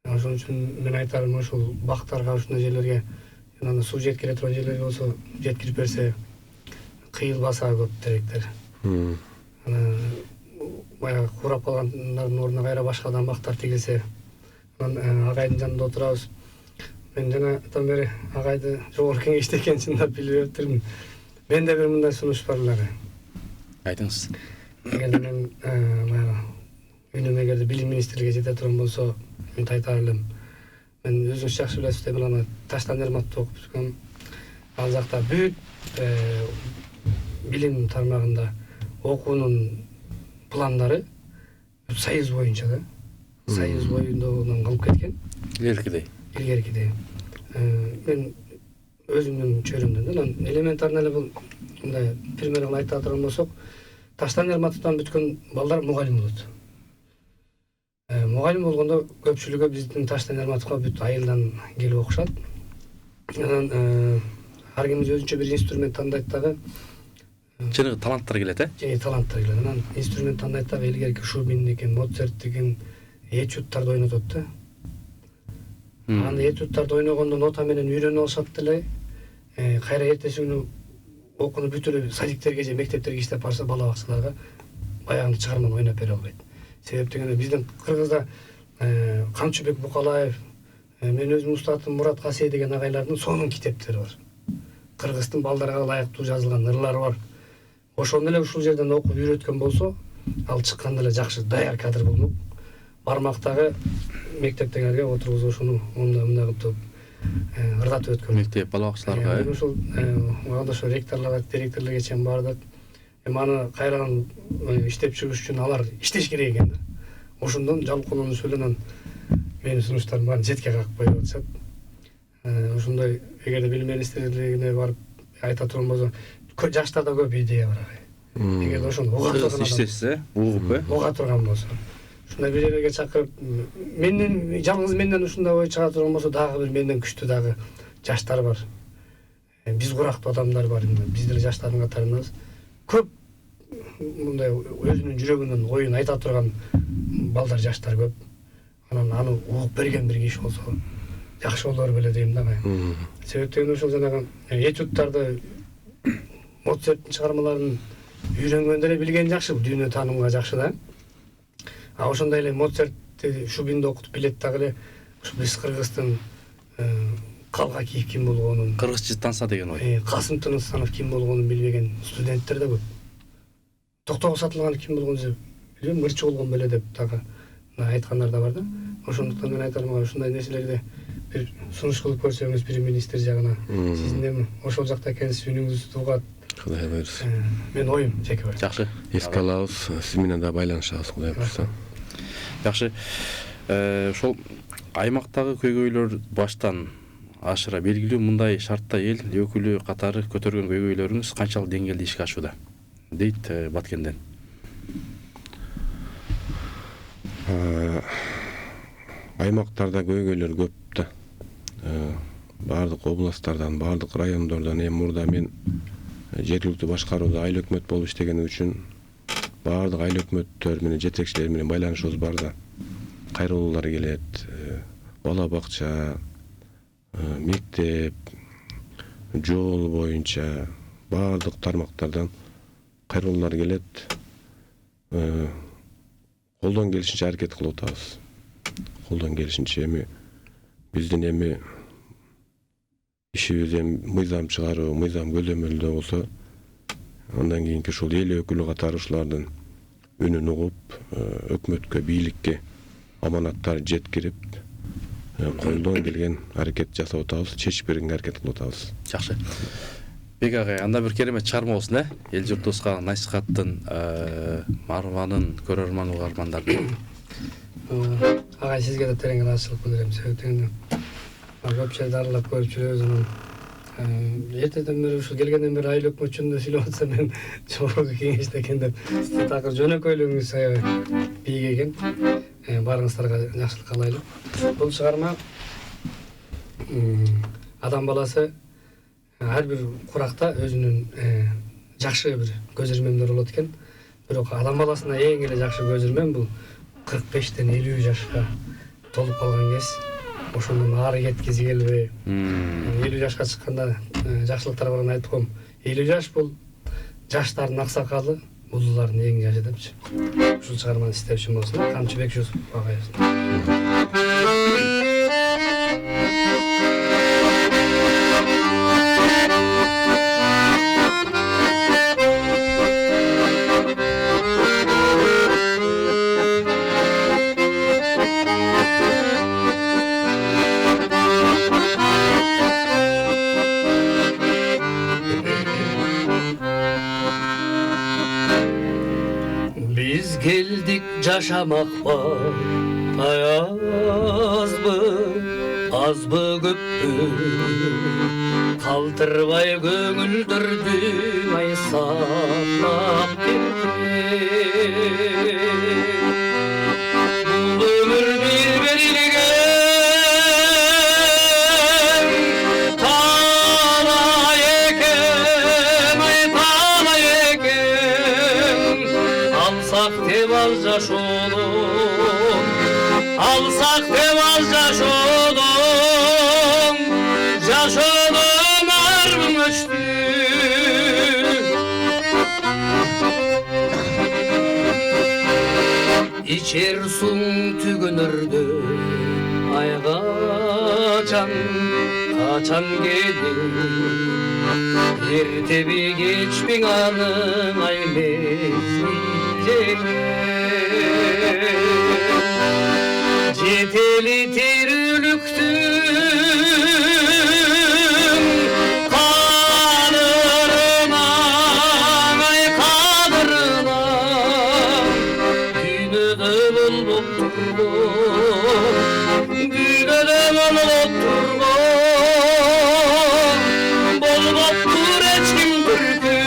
Ошон үчүн мен айтарым, ошол бактарга, ушундай жерлерге анан суу жеткире турган жерлерге болсо жеткирип берсе кыйылбаса көп теректер. Анан баягы куурап калгандардын ордуна кайра башкадан бактар тигилсе, анан агайдын жанында отурабыз. Мен жанатан бери агайды жогорку кеңеште экенин чындап билбей өттүрмүн. Менде бир мындай сунуш бар эле.
Айтыңыз.
Эгерде мен баягы үнүм эгерде билим министрлиги жете турган болсо, мен айтар элем. Мен өзүңүз жакшы билесиз деп аны Таштан Эрматовду окуп чыккам. Ал жакта бүт билим тармагында окуунун пландары союз боюнча да. Союз боюнdan калып кеткен. Илгеркидей. Мен өзүмдүн чөйрөмдөн анан элементарный эле бул мындай пример кылып айта турган болсок, Таштан Эрматовдон бүткөн балдар мугалим болот. Мугалим болгондо көпчүлүгү биздин Таштан Эрматовго бүт айылдан келип окушат. Анан ар кимиз өзүнчө бир инструмент тандайт дагы.
Чыныгы таланттар келет,
таланттар келет. Анан инструмент тандайт дагы, илгерки Шубин экен, Моцарт экен, этюдтарды ойнотот да. Анда этюдтарды ойногондо нота менен үйрөнүп алышат деле. Кайра эртеси күнү окууну бүтүрүп садиктерге же мектептерге иштеп барса, бала бакчаларга баягы чыгарманы ойноп бере албайт. Себеп дегенде биздин Кыргызда Камчыбек Букалаев, мен өзүм устатым Мурат Касей деген агайлардын сонун китептери бар. Кыргыздын балдарга ылайыктуу жазылган ырлары бар. Ошону эле ушул жерден окуп үйрөткөн болсо, ал чыкканда эле жакшы даяр кадр болмок. Бармактагы мектептегилерге отургузуп ошону мындай кылып ырдатып өткөн.
Мектеп бала бакчаларга.
Ошол ошо ректорлорго, директорлорго чейин бардык. Маны кайрадан иштеп чыгыш үчүн алар иштеш керек экен да. Ошондон жалкоолонуш менен менин сунуштарым баарын четке кагып коюп атышат. Ошондой эгерде билим министрлигине барып айта турган болсо, жаштарда көп идея бар. Эгерде ошону уга турган
иштешсе,
уга турган болсо, ушундай бир жерге чакырып, менден жалгыз менден ушундай ой чыга турган болсо, дагы бир менден күчтүү дагы жаштар бар. Биз курактуу адамдар бар. Биз деле жаштардын катарындабыз. Көп мындай өзүнүн жүрөгүнүн оюн айта турган балдар, жаштар көп. Анан аны угуп берген бир киши болсо жакшы болор беле дейм да. Себеп дегенде ошол жанагы этюдтарды, Моцарттын чыгармаларын үйрөнгөндө эле билген жакшы, дүйнө таанымга жакшы да. Ошондой эле Моцартты Шубинди окутуп билет дагы эле ушу биз Кыргыздын Калгакиев ким болгонун,
Кыргызча танса деген ой.
Касым Тыныстанов ким болгонун билбеген студенттер да көп. Токтогул Сатылганов ким болгонун билбейм, ырчы болгон беле деп дагы айткандар да бар да. Ошондуктан мен айтарым, ушундай нерселерди бир сунуш кылып көрсөңүз премьер-министр жагына, сиздин эми ошол жакта экенсиз, үнүңүз тугат.
Кудай буйрса.
Мен оюм жеке бар.
Жакшы.
Эске алабыз, сиз менен да байланышабыз, Кудай буйрса.
Жакшы. Ошол аймактагы көйгөйлөр баштан ашыра белгилүү мындай шартта эл өкүлү катары көтөргөн көйгөйлөрүңүз канчалык деңгээлде ишке ашууда дейт Баткенден.
Аймактарда көйгөйлөр көп да. Бардык областтардан, бардык райондордон мурда мен жергиликтүү башкарууда айыл өкмөт болуп иштеген үчүн бардык айыл өкмөттөр менен жетекчилер менен байланышыбыз бар да. Кайрылуулар келет, бала бакча, мектеп, жол боюнча бардык тармактардан кайрылуулар келет. Колдон келишинче аракет кылып атабыз. Колдон келишинче эми биздин эми ишибиз эми мыйзам чыгаруу, мыйзам көзөмөлдөө болсо, андан кийинки ушул эл өкүлү катары ушулардын үнүн угуп, өкмөткө, бийликке аманаттар жеткирип, колдон келген аракет жасап атабыз, чечип бергенге аракет кылып атабыз.
Жакшы. Бек агай, анда бир керемет чыгарма болсун, эл журтубузга насихаттын, Марванын көрөрман угармандардын.
Агай, сизге да терең ыраазычылык билдирем. Себеби көп жерде аралап көрүп жүрөбүз. Эртеден бери ушул келгенден бери айыл өкмөтчүнү сүйлөп атса, мен жогорку кеңеште экен деп, такыр жөнөкөйлүгүңүз аябай бийик экен. Барыңыздарга жакшылык каалайлы. Бул чыгарма адам баласы ар бир куракта өзүнүн жакшы бир көз ирмемдери болот экен. Бирок адам баласына эң эле жакшы көз ирмем бул 45тен 50 жашка толуп калган кез. Ошондон ары кеткизи келбей, 50 жашка чыкканда жакшылыктар баран айтып коем. 50 жаш бул жаштардын аксакалы, улуулардын эң жашы депчи. Ушул чыгарманы иштеп болсун. Камчыбек Жусупов агай. Geldik yaşamakpa, ayazbı, azbı köpbü, kaltırbay göngüldürdün, ay saklap gitti. Bu ömür bir verilgen, talay eken, ay talay eken, alsak tevaz yaş olun, alsak tevaz yaş olun, yaş olun armıştı. İçersun tügünürdü, ay kaçan, kaçan gelir. Erte bir geç bin anın ay mezgil. Ceteli terülüktüm kanırına, ay kanırına. Düne de bol oturma, düne de bol oturma. Bol bottur eçkim türkü.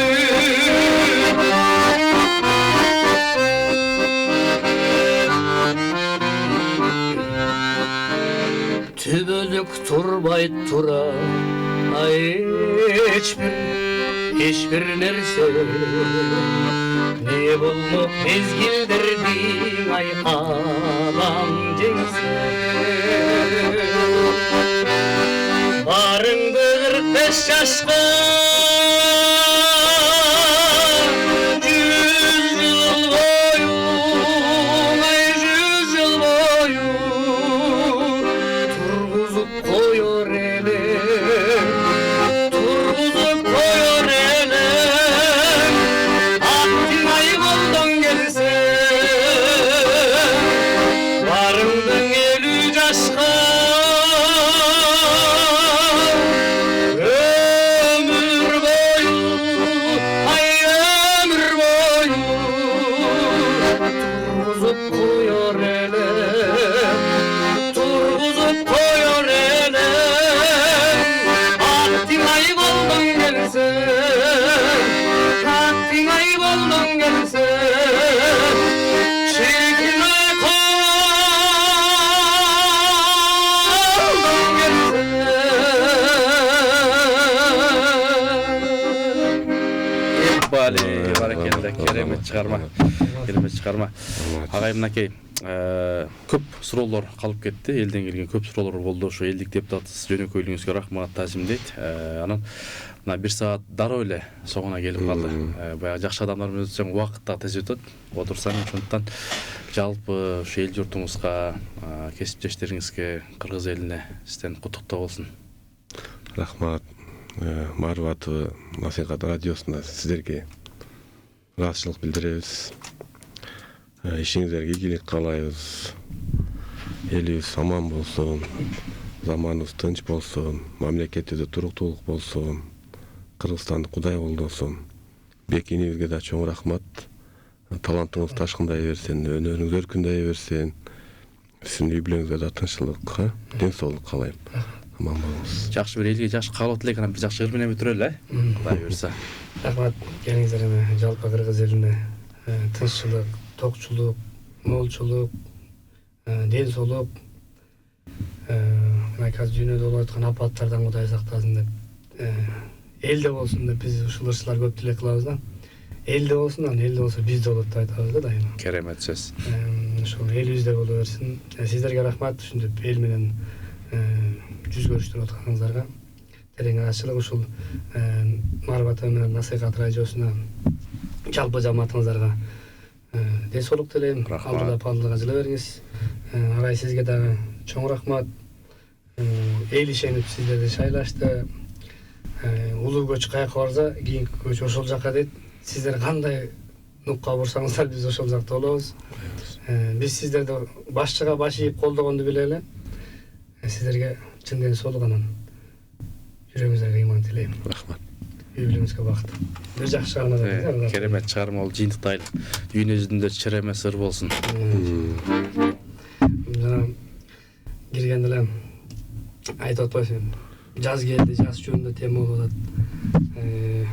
Tübölük turbay tura, ay hiçbir nerse. Ne bulup mezgildirdin, ay alam cense. Barındı 45 yaşka, 100 yıl boyu, ay 100
чыгарма. Керемет чыгарма. Агай мынакей көп суроолор калып кетти. Элден келген көп суроолор болду. Ошо элдик депутатыбыз жөнөкөйлүгүңүзгө рахмат таазимдейт. Анан мына 1 саат дароо эле соңуна келип калды. Баягы жакшы адамдар менен өтсөң убакыт да тез өтөт. Отурсаң, ошондуктан жалпы ушу эл журтуңузга, кесиптештериңизге, кыргыз элине сизден куттуктоо болсун.
Рахмат. Марва ТВ Насихат радиосунда сиздерге ыраазычылык билдиребиз. Ишиңиздерге ийгилик каалайбыз. Элибиз аман болсун, заманыбыз тынч болсун, мамлекетибизде туруктуулук болсун, Кыргызстанды Кудай колдосун. Бекинибизге да чоң рахмат. Талантыңыз ташкындай берсин, өнөрүңүз өркүндөй берсин. Сиздин үй бүлөңүзгө да тынччылык, ден соолук каалайм. Аман болуңуз.
Жакшы бир элге жакшы каалап элек, анан бир жакшы ыр менен бүтүрөлү, Кудай буйрса.
Рахмат келиңиздер жалпы кыргыз элине тынччылык, токчулук, молчулук, ден соолук, мына азыр дүйнөдө болуп аткан апаттардан Кудай сактасын деп, элде болсун деп биз ушул ырчылар көп тилек кылабыз да. Элде болсун, анан элде болсо бизде болот деп айтабыз да дайыма.
Керемет сөз.
Ошол элибизде боло берсин. Сиздерге рахмат ушинтип эл менен жүз көрүштүрүп атканыңыздарга. Терең ыраазычылык ушул Марва ТВ менен Насихат радиосуна жалпы жамаатыңыздарга ден соолук тилейм. Алдыда палдыга жыла бериңиз. Агай сизге дагы чоң рахмат. Эл ишенип сиздерди шайлашты. Улуу көч каяка барса, кийинки көч ошол жака дейт. Сиздер кандай нукка бурсаңыздар, биз ошол жакта болобуз. Биз сиздерди башчыга баш ийип колдогонду билели. Сиздерге чын ден соолук анан жүрөгүңүзгө ыйман тилейм.
Рахмат.
Үй бүлөңүзгө бакыт. Бир жакшы чыгарма.
Керемет чыгарма болду, жыйынтыктайлы. Дүйнө жүзүндө чыреме сыр болсун.
Жана киргенде эле айтып атпайсың. Жаз келди, жаз жөнүндө тема болуп атат.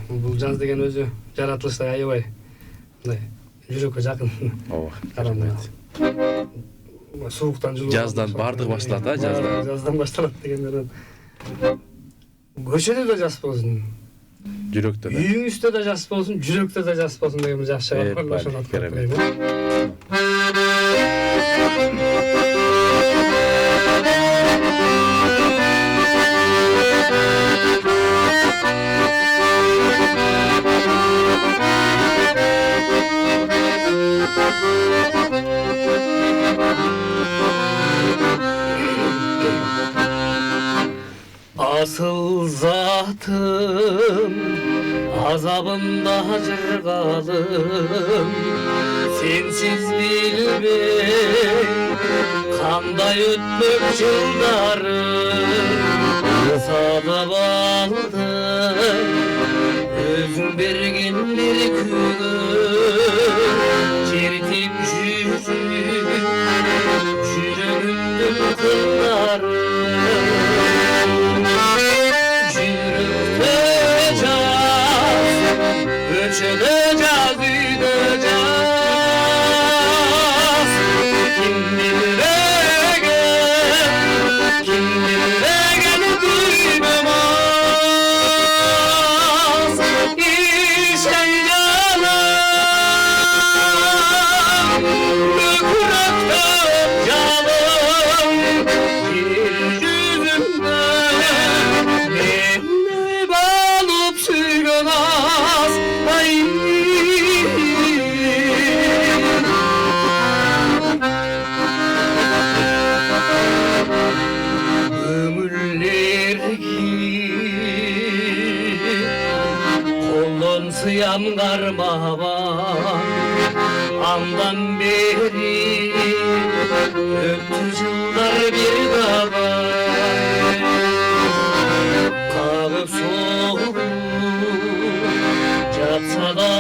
Бул жаз деген өзү жаратылыштай аябай мындай жүрөккө жакын.
Ооба.
Карамайт. Сууктан жылуу.
Жаздан бардыгы башталат, жаздан.
Жаздан башталат дегендерден. Көчөдө да жаз болсун.
Жүрөктө да.
Үйүңүздө да жаз болсун, жүрөктө да жаз болсун деген бир жакшы чыгар бар. Ошону
Керемет.
Asıl zatım azabımda jırgalım, sensiz bilmem kanday ötmök yıllarım. Salıp aldım özüm bergen bir gün, çeritip жүрөгүмдүн кылларын. Köşede caz, üyde caz. Kim bilir duymamaz. İşen canım, bükürüktüm canım. Yüzümde beni balıp sürgün az. Koldan sıyam karmavan andan beri öptü yıllar bir davay. Kağıp soğuk çatsa da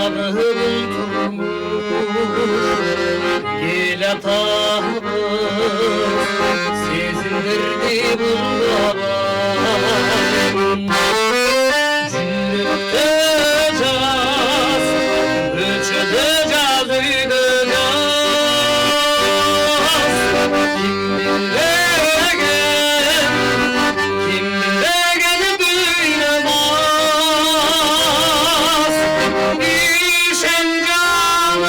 gel atağım sezindirdi bunda Cürükte caz, ölçüde caz, üyde caz. Kim bilegen duymaz. İşen canım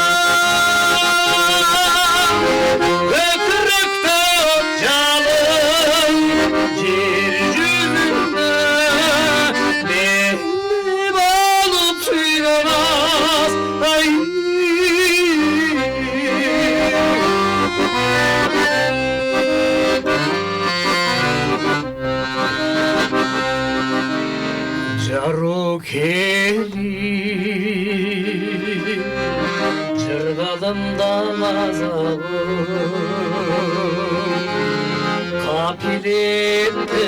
azalım Kapilette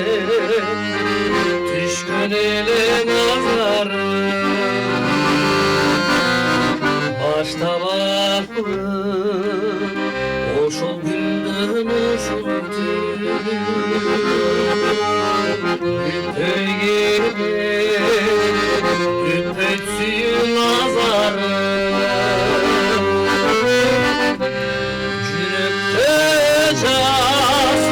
düşkün ele nazarım Başta bakıp oşul günden oşul Üpey gelir Üpey suyun nazarım Cürükte caz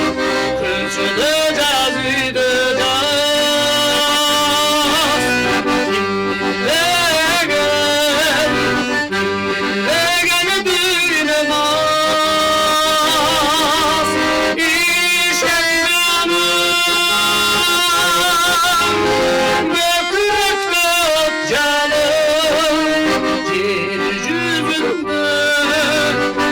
Kılçıda caz Üde caz Dinle düğüne naz İşemem Bökürüktü canım Yer yüzünde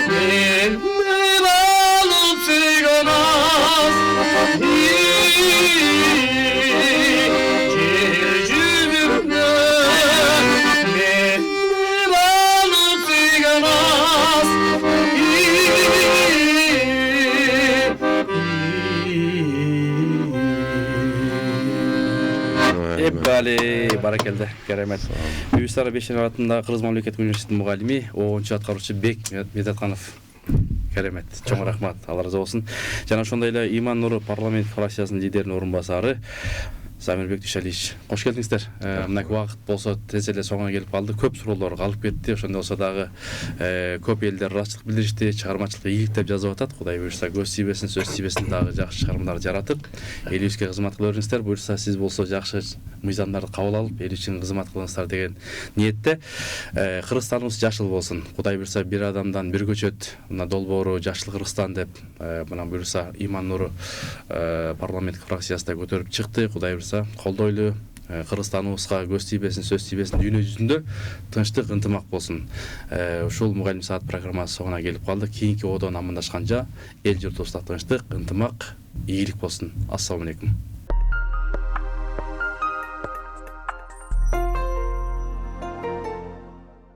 Benim alıp siganaz Yer yüzünde Benim alıp siganaz
Эббали баракелде керемет. Бүйүстара 5 атында Кыргыз мамлекеттик университетинин мугалими, 10 аткаруучу Бек Медатканов. Керемет. Чоң рахмат. Алла разы болсун. Жана ошондой эле Иман Нуру парламент фракциясынын лидеринин орун басары Замирбек Дүйшалиевич. Кош келдиңиздер. Мына убакыт болсо тез эле соңуна келип калды. Көп суроолор калып кетти. Ошондой болсо дагы көп элдер ыраазычылык билдиришти, чыгармачылыкка ийгилик деп жазып атат. Кудай буюрса көз тийбесин, сөз тийбесин, дагы жакшы чыгармалар жаратып, элибизге кызмат кыла бериңиздер. Буюрса сиз болсо жакшы мыйзамдарды кабыл алып, эл үчүн кызмат кылыңыздар деген ниетте. Кыргызстаныбыз жашыл болсун. Кудай буюрса бир адамдан бир көчөт, мына долбоору жашыл Кыргызстан деп, мына буюрса Иман Нуру парламенттик фракциясында көтөрүп чыкты. Кудай буюрса колдойлу Кыргызстаныбызга көз тийбесин, сөз тийбесин, дүйнө жүзүндө тынчтык, ынтымак болсун. Ушул Мугалим саат программасы соңуна келип калды. Кийинки одон амандашканча эл журтубузда тынчтык, ынтымак, ийгилик болсун. Ассаламу алейкум.